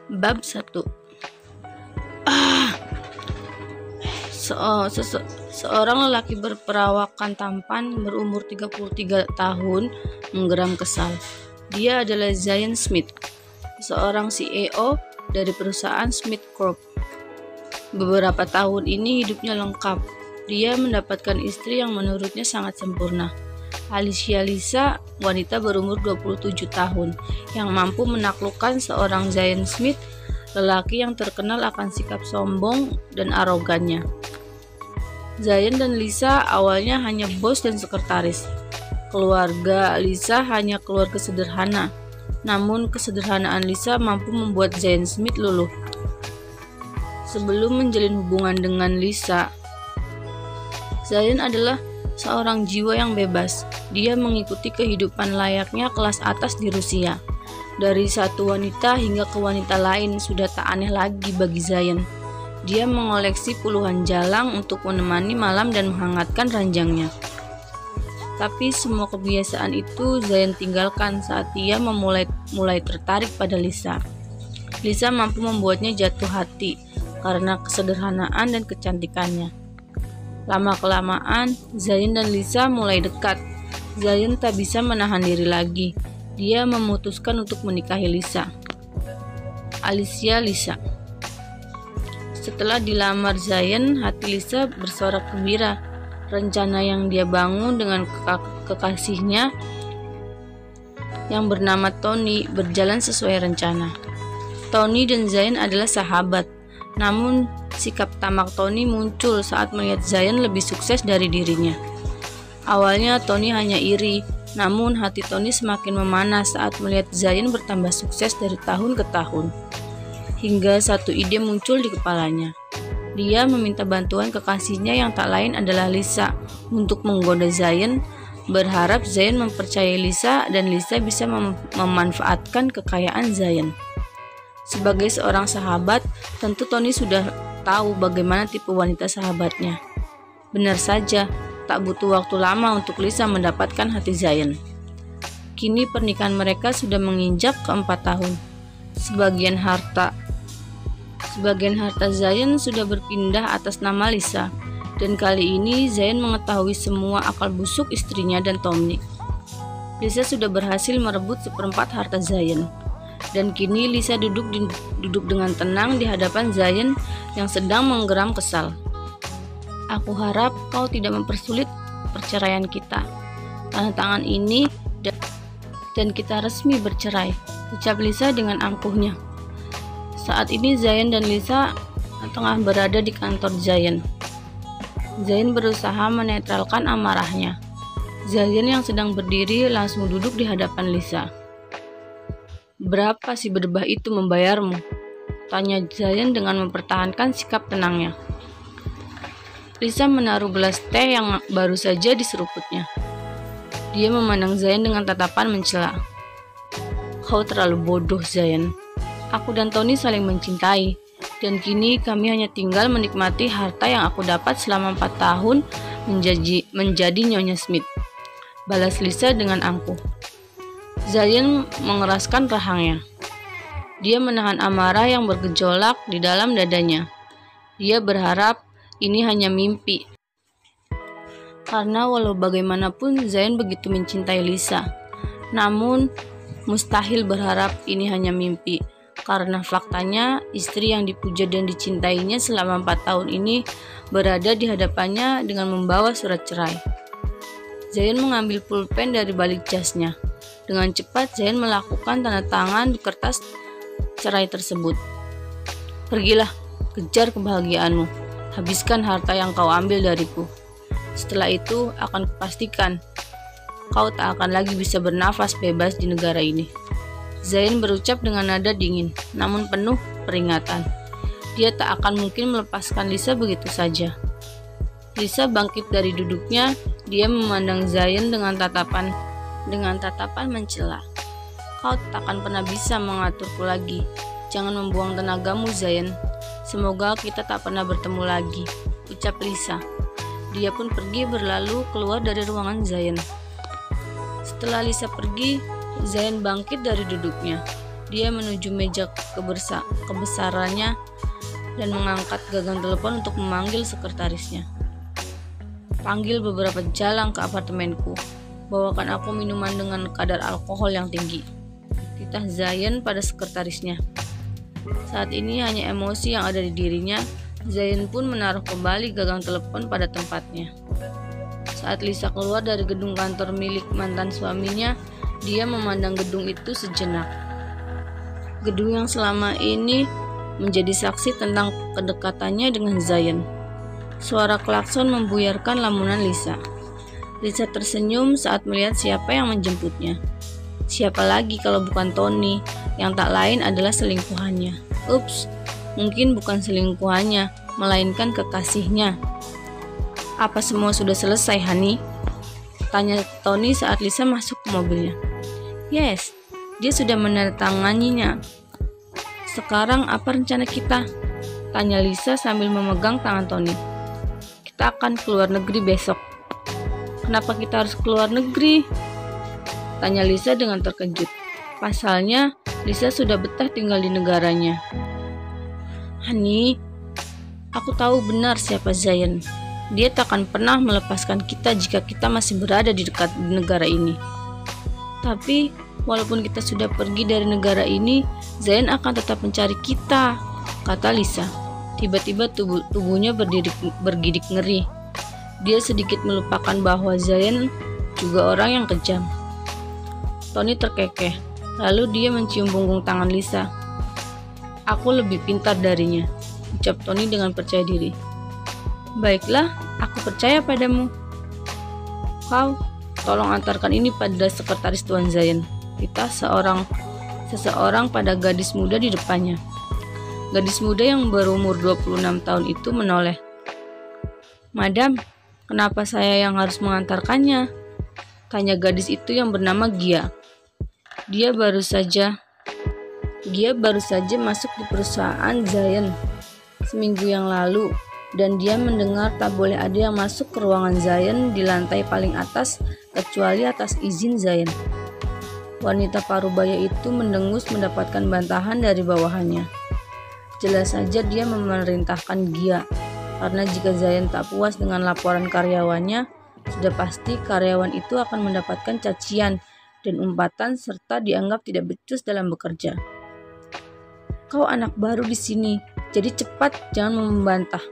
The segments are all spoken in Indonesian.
Bab 1. Seorang lelaki berperawakan tampan berumur 33 tahun menggeram kesal. Dia adalah Zion Smith, seorang CEO dari perusahaan Smith Corp. Beberapa tahun ini hidupnya lengkap. Dia mendapatkan istri yang menurutnya sangat sempurna, Alicia Lisa, wanita berumur 27 tahun, yang mampu menaklukkan seorang Zion Smith, lelaki yang terkenal akan sikap sombong dan arogannya. Zion dan Lisa awalnya hanya bos dan sekretaris. Keluarga Lisa hanya keluarga sederhana, namun kesederhanaan Lisa mampu membuat Zion Smith luluh. Sebelum menjalin hubungan dengan Lisa, Zion adalah seorang jiwa yang bebas. Dia mengikuti kehidupan layaknya kelas atas di Rusia. Dari satu wanita hingga ke wanita lain sudah tak aneh lagi bagi Zion. Dia mengoleksi puluhan jalang untuk menemani malam dan menghangatkan ranjangnya. Tapi semua kebiasaan itu Zion tinggalkan saat dia mulai tertarik pada Lisa. Lisa mampu membuatnya jatuh hati karena kesederhanaan dan kecantikannya. Lama-kelamaan, Zion dan Lisa mulai dekat. Zion tak bisa menahan diri lagi. Dia memutuskan untuk menikahi Lisa. Alicia Lisa. Setelah dilamar Zion, hati Lisa bersorak gembira. Rencana yang dia bangun dengan kekasihnya yang bernama Tony berjalan sesuai rencana. Tony dan Zion adalah sahabat. Namun, sikap tamak Tony muncul saat melihat Zion lebih sukses dari dirinya. Awalnya Tony hanya iri, namun hati Tony semakin memanas saat melihat Zion bertambah sukses dari tahun ke tahun. Hingga satu ide muncul di kepalanya. Dia meminta bantuan kekasihnya yang tak lain adalah Lisa untuk menggoda Zion, berharap Zion mempercayai Lisa dan Lisa bisa memanfaatkan kekayaan Zion. Sebagai seorang sahabat, tentu Tony sudah tahu bagaimana tipe wanita sahabatnya. Benar saja, tak butuh waktu lama untuk Lisa mendapatkan hati Zion. Kini pernikahan mereka sudah menginjak ke 4 tahun. Sebagian harta Zion sudah berpindah atas nama Lisa, dan kali ini Zion mengetahui semua akal busuk istrinya dan Tony. Lisa sudah berhasil merebut 1/4 harta Zion. Dan kini Lisa duduk dengan tenang di hadapan Zion yang sedang menggeram kesal. Aku harap kau tidak mempersulit perceraian kita. Tanda tangan ini dan kita resmi bercerai, ucap Lisa dengan angkuhnya. Saat ini Zion dan Lisa tengah berada di kantor Zion. Zion berusaha menetralkan amarahnya. Zion yang sedang berdiri langsung duduk di hadapan Lisa. Berapa si berdebah itu membayarmu? Tanya Zion dengan mempertahankan sikap tenangnya. Lisa menaruh gelas teh yang baru saja diseruputnya. Dia memandang Zion dengan tatapan mencela. Kau terlalu bodoh, Zion. Aku dan Tony saling mencintai, dan kini kami hanya tinggal menikmati harta yang aku dapat selama 4 tahun menjadi Nyonya Smith. Balas Lisa dengan angkuh. Zion mengeraskan rahangnya. Dia menahan amarah yang bergejolak di dalam dadanya. Dia berharap ini hanya mimpi. Karena walau bagaimanapun Zion begitu mencintai Lisa. Namun, mustahil berharap ini hanya mimpi. Karena faktanya, istri yang dipuja dan dicintainya selama 4 tahun ini berada di hadapannya dengan membawa surat cerai. Zion mengambil pulpen dari balik jasnya. Dengan cepat, Zion melakukan tanda tangan di kertas cerai tersebut. Pergilah, kejar kebahagiaanmu. Habiskan harta yang kau ambil dariku. Setelah itu, akan kupastikan kau tak akan lagi bisa bernafas bebas di negara ini. Zion berucap dengan nada dingin, namun penuh peringatan. Dia tak akan mungkin melepaskan Lisa begitu saja. Lisa bangkit dari duduknya. Dia memandang Zion dengan tatapan mencela. Kau tak akan pernah bisa mengaturku lagi. Jangan membuang tenagamu, Zion. Semoga kita tak pernah bertemu lagi, ucap Lisa. Dia pun pergi berlalu keluar dari ruangan Zion. Setelah Lisa pergi, Zion bangkit dari duduknya. Dia menuju meja kebesarannya dan mengangkat gagang telepon untuk memanggil sekretarisnya. Panggil beberapa jalang ke apartemenku. Bawakan aku minuman dengan kadar alkohol yang tinggi. Titah Zayan pada sekretarisnya. Saat ini hanya emosi yang ada di dirinya. Zayan pun menaruh kembali gagang telepon pada tempatnya. Saat Lisa keluar dari gedung kantor milik mantan suaminya, dia memandang gedung itu sejenak. Gedung yang selama ini menjadi saksi tentang kedekatannya dengan Zayan. Suara klakson membuyarkan lamunan Lisa. Lisa tersenyum saat melihat siapa yang menjemputnya. Siapa lagi kalau bukan Tony, yang tak lain adalah selingkuhannya. Ups, mungkin bukan selingkuhannya, melainkan kekasihnya. Apa semua sudah selesai, Hani? Tanya Tony saat Lisa masuk ke mobilnya. Yes, dia sudah menandatanganinya. Sekarang apa rencana kita? Tanya Lisa sambil memegang tangan Tony. Kita akan keluar negeri besok. Kenapa kita harus keluar negeri? Tanya Lisa dengan terkejut. Pasalnya, Lisa sudah betah tinggal di negaranya. Hani, aku tahu benar siapa Zayan. Dia takkan pernah melepaskan kita jika kita masih berada di dekat negara ini. Tapi, walaupun kita sudah pergi dari negara ini, Zayan akan tetap mencari kita, kata Lisa. Tiba-tiba tubuhnya bergidik ngeri. Dia sedikit melupakan bahwa Zayan juga orang yang kejam. Tony terkekeh, lalu dia mencium punggung tangan Lisa. Aku lebih pintar darinya, ucap Tony dengan percaya diri. Baiklah, aku percaya padamu. Kau, tolong antarkan ini pada sekretaris Tuan Zayan. Kita seseorang pada gadis muda di depannya. Gadis muda yang berumur 26 tahun itu menoleh. Madam, kenapa saya yang harus mengantarkannya? Tanya gadis itu yang bernama Gia. Dia baru saja masuk di perusahaan Zayan seminggu yang lalu, dan dia mendengar tak boleh ada yang masuk ke ruangan Zayan di lantai paling atas kecuali atas izin Zayan. Wanita parubaya itu mendengus mendapatkan bantahan dari bawahannya. Jelas saja dia memerintahkan Gia, karena jika Zayan tak puas dengan laporan karyawannya, sudah pasti karyawan itu akan mendapatkan cacian dan umpatan serta dianggap tidak becus dalam bekerja. Kau anak baru di sini, jadi cepat jangan membantah,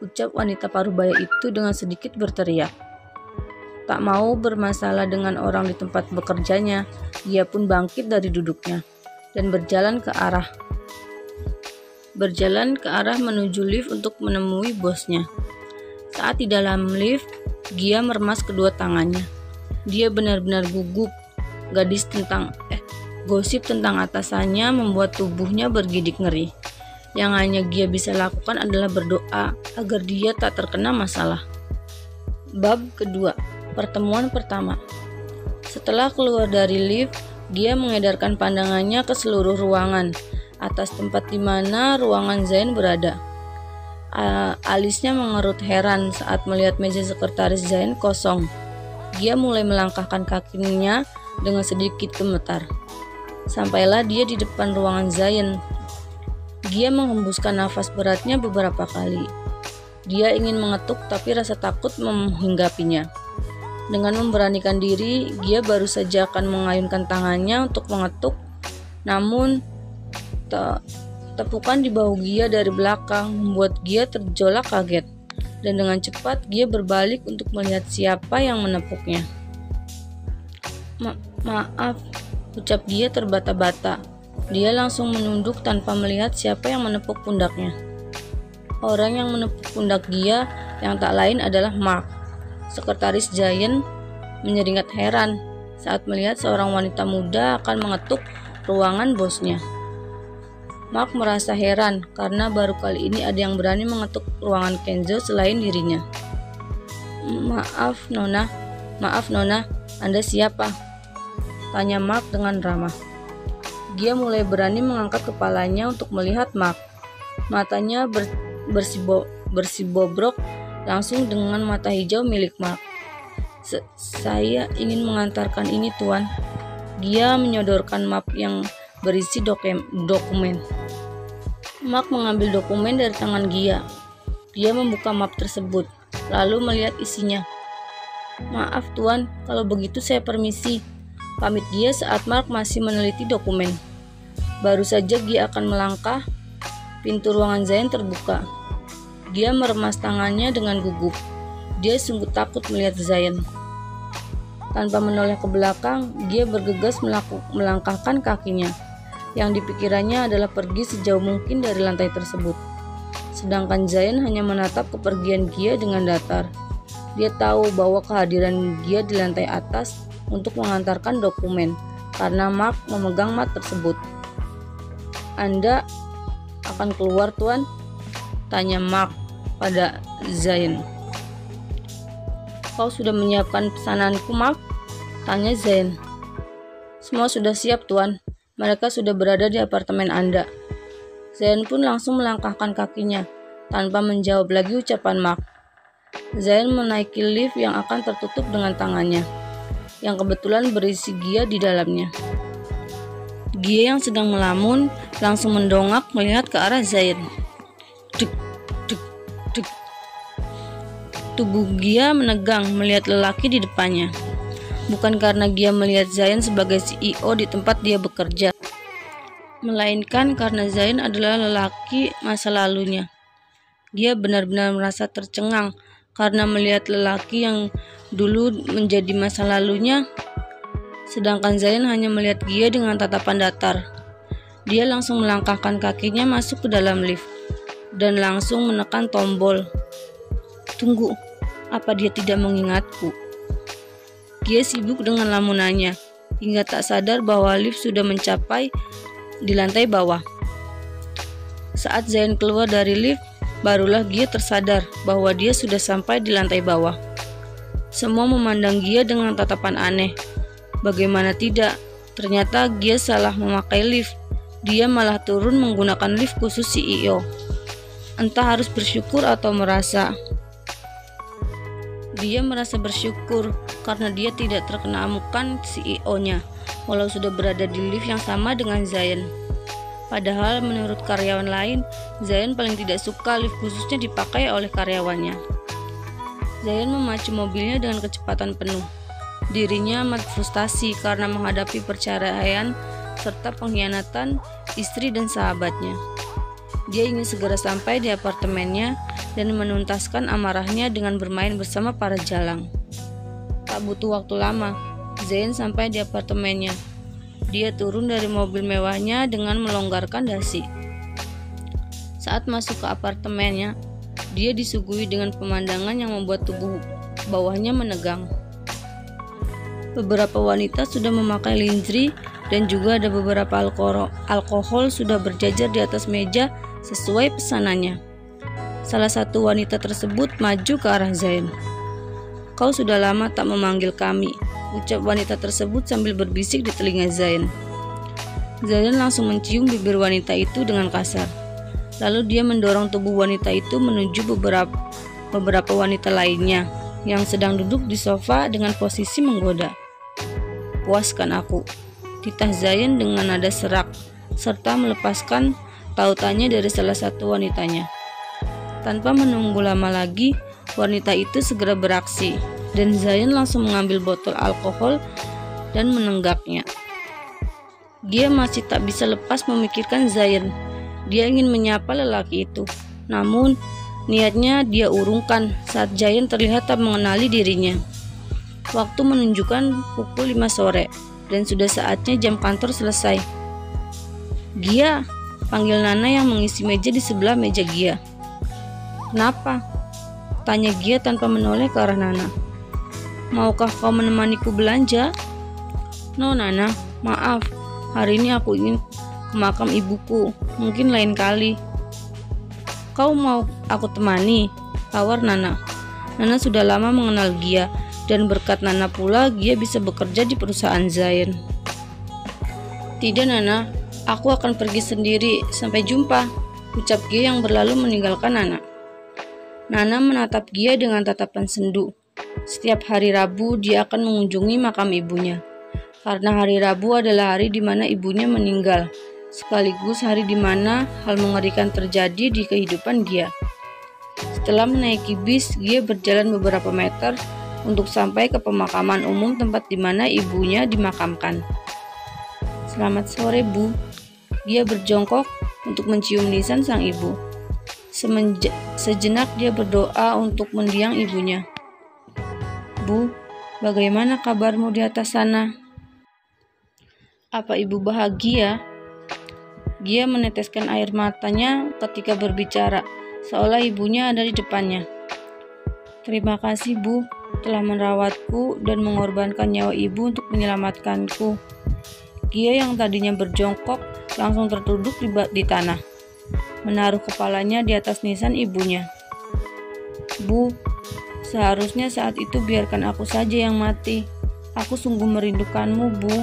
ucap wanita parubaya itu dengan sedikit berteriak. Tak mau bermasalah dengan orang di tempat bekerjanya, dia pun bangkit dari duduknya dan berjalan ke arah menuju lift untuk menemui bosnya. Saat di dalam lift, Gia meremas kedua tangannya. Dia benar-benar gugup. Gosip tentang atasannya membuat tubuhnya bergidik ngeri. Yang hanya Gia bisa lakukan adalah berdoa agar dia tak terkena masalah. Bab kedua, pertemuan pertama. Setelah keluar dari lift, Gia mengedarkan pandangannya ke seluruh ruangan atas tempat di mana ruangan Zayan berada. Alisnya mengerut heran saat melihat meja sekretaris Zayan kosong. Dia mulai melangkahkan kakinya dengan sedikit gemetar. Sampailah dia di depan ruangan Zayan. Dia menghembuskan nafas beratnya beberapa kali. Dia ingin mengetuk tapi rasa takut menghinggapinya. Dengan memberanikan diri, Gia baru saja akan mengayunkan tangannya untuk mengetuk, namun tepukan di bahu Gia dari belakang membuat Gia terjolak kaget, dan dengan cepat Gia berbalik untuk melihat siapa yang menepuknya. Maaf, ucap Gia terbata-bata. Dia langsung menunduk tanpa melihat siapa yang menepuk pundaknya. Orang yang menepuk pundak Gia yang tak lain adalah Mark. Sekretaris Zayan menyeringat heran saat melihat seorang wanita muda akan mengetuk ruangan bosnya. Mark merasa heran karena baru kali ini ada yang berani mengetuk ruangan Kenzo selain dirinya. Maaf nona, Anda siapa? Tanya Mark dengan ramah. Dia mulai berani mengangkat kepalanya untuk melihat Mark. Matanya bersibobrok langsung dengan mata hijau milik Mark. Saya ingin mengantarkan ini, Tuan. Dia menyodorkan map yang berisi dokumen. Mark mengambil dokumen dari tangan Gia. Dia membuka map tersebut, lalu melihat isinya. "Maaf Tuan, kalau begitu saya permisi," pamit Gia saat Mark masih meneliti dokumen. Baru saja Gia akan melangkah, pintu ruangan Zain terbuka. Gia meremas tangannya dengan gugup. Dia sungguh takut melihat Zain. Tanpa menoleh ke belakang, Gia bergegas melangkahkan kakinya. Yang dipikirannya adalah pergi sejauh mungkin dari lantai tersebut. Sedangkan Zain hanya menatap kepergian Gia dengan datar. Dia tahu bahwa kehadiran Gia di lantai atas untuk mengantarkan dokumen, karena Mark memegang mat tersebut. "Anda akan keluar, Tuan?" tanya Mark pada Zain. "Kau sudah menyiapkan pesananku, Mark?" tanya Zain. "Semua sudah siap, Tuan. Mereka sudah berada di apartemen Anda." Zain pun langsung melangkahkan kakinya, tanpa menjawab lagi ucapan Mark. Zain menaiki lift yang akan tertutup dengan tangannya, yang kebetulan berisi Gia di dalamnya. Gia yang sedang melamun langsung mendongak melihat ke arah Zain. Duk, duk, duk. Tubuh Gia menegang melihat lelaki di depannya. Bukan karena Gia melihat Zain sebagai CEO di tempat dia bekerja, melainkan karena Zain adalah lelaki masa lalunya. Gia benar-benar merasa tercengang karena melihat lelaki yang dulu menjadi masa lalunya, sedangkan Zain hanya melihat Gia dengan tatapan datar. Dia langsung melangkahkan kakinya masuk ke dalam lift dan langsung menekan tombol. "Tunggu, apa dia tidak mengingatku?" Gia sibuk dengan lamunannya, hingga tak sadar bahwa lift sudah mencapai di lantai bawah. Saat Zain keluar dari lift, barulah Gia tersadar bahwa dia sudah sampai di lantai bawah. Semua memandang Gia dengan tatapan aneh. Bagaimana tidak, ternyata Gia salah memakai lift. Dia malah turun menggunakan lift khusus CEO. Entah harus bersyukur atau merasa. Dia merasa bersyukur karena dia tidak terkena amukan CEO-nya, walau sudah berada di lift yang sama dengan Zain. Padahal menurut karyawan lain, Zain paling tidak suka lift khususnya dipakai oleh karyawannya. Zain memacu mobilnya dengan kecepatan penuh. Dirinya amat frustasi karena menghadapi perceraian serta pengkhianatan istri dan sahabatnya. Dia ingin segera sampai di apartemennya dan menuntaskan amarahnya dengan bermain bersama para jalang. Tak butuh waktu lama, Zain sampai di apartemennya. Dia turun dari mobil mewahnya dengan melonggarkan dasi. Saat masuk ke apartemennya, dia disuguhi dengan pemandangan yang membuat tubuh bawahnya menegang. Beberapa wanita sudah memakai lingerie dan juga ada beberapa alkohol sudah berjajar di atas meja sesuai pesanannya. Salah satu wanita tersebut maju ke arah Zain. "Kau sudah lama tak memanggil kami," ucap wanita tersebut sambil berbisik di telinga Zain. Zain langsung mencium bibir wanita itu dengan kasar. Lalu dia mendorong tubuh wanita itu menuju beberapa wanita lainnya yang sedang duduk di sofa dengan posisi menggoda. "Puaskan aku," titah Zain dengan nada serak, serta melepaskan tautannya dari salah satu wanitanya. Tanpa menunggu lama lagi, wanita itu segera beraksi, dan Zain langsung mengambil botol alkohol dan menenggaknya. Dia masih tak bisa lepas memikirkan Zain. Dia ingin menyapa lelaki itu, namun niatnya dia urungkan saat Zain terlihat tak mengenali dirinya. Waktu menunjukkan pukul 5 sore, dan sudah saatnya jam kantor selesai. "Gia," panggil Nana yang mengisi meja di sebelah meja Gia. "Kenapa?" tanya Gia tanpa menoleh ke arah Nana. "Maukah kau menemaniku belanja?" "No Nana, maaf. Hari ini aku ingin ke makam ibuku. Mungkin lain kali." "Kau mau aku temani?" tawar Nana. Nana sudah lama mengenal Gia, dan berkat Nana pula Gia bisa bekerja di perusahaan Zain. "Tidak Nana, aku akan pergi sendiri. Sampai jumpa," ucap Gia yang berlalu meninggalkan Nana. Nana menatap Gia dengan tatapan sendu. Setiap hari Rabu dia akan mengunjungi makam ibunya. karena hari Rabu adalah hari di mana ibunya meninggal, sekaligus hari di mana hal mengerikan terjadi di kehidupan Gia. Setelah menaiki bis, Gia berjalan beberapa meter untuk sampai ke pemakaman umum tempat di mana ibunya dimakamkan. "Selamat sore, Bu." Gia berjongkok untuk mencium nisan sang ibu. Sejenak dia berdoa untuk mendiang ibunya. "Bu, bagaimana kabarmu di atas sana? Apa ibu bahagia?" Gia meneteskan air matanya ketika berbicara, seolah ibunya ada di depannya. "Terima kasih, Bu, telah merawatku dan mengorbankan nyawa ibu untuk menyelamatkanku." Gia yang tadinya berjongkok langsung tertunduk di tanah, menaruh kepalanya di atas nisan ibunya. "Bu, seharusnya saat itu biarkan aku saja yang mati. Aku sungguh merindukanmu, Bu."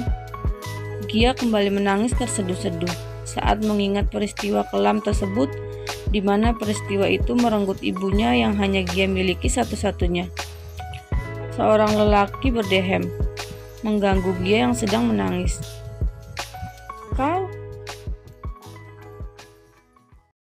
Gia kembali menangis terseduh-seduh saat mengingat peristiwa kelam tersebut, di mana peristiwa itu merenggut ibunya yang hanya Gia miliki satu-satunya. Seorang lelaki berdehem mengganggu Gia yang sedang menangis.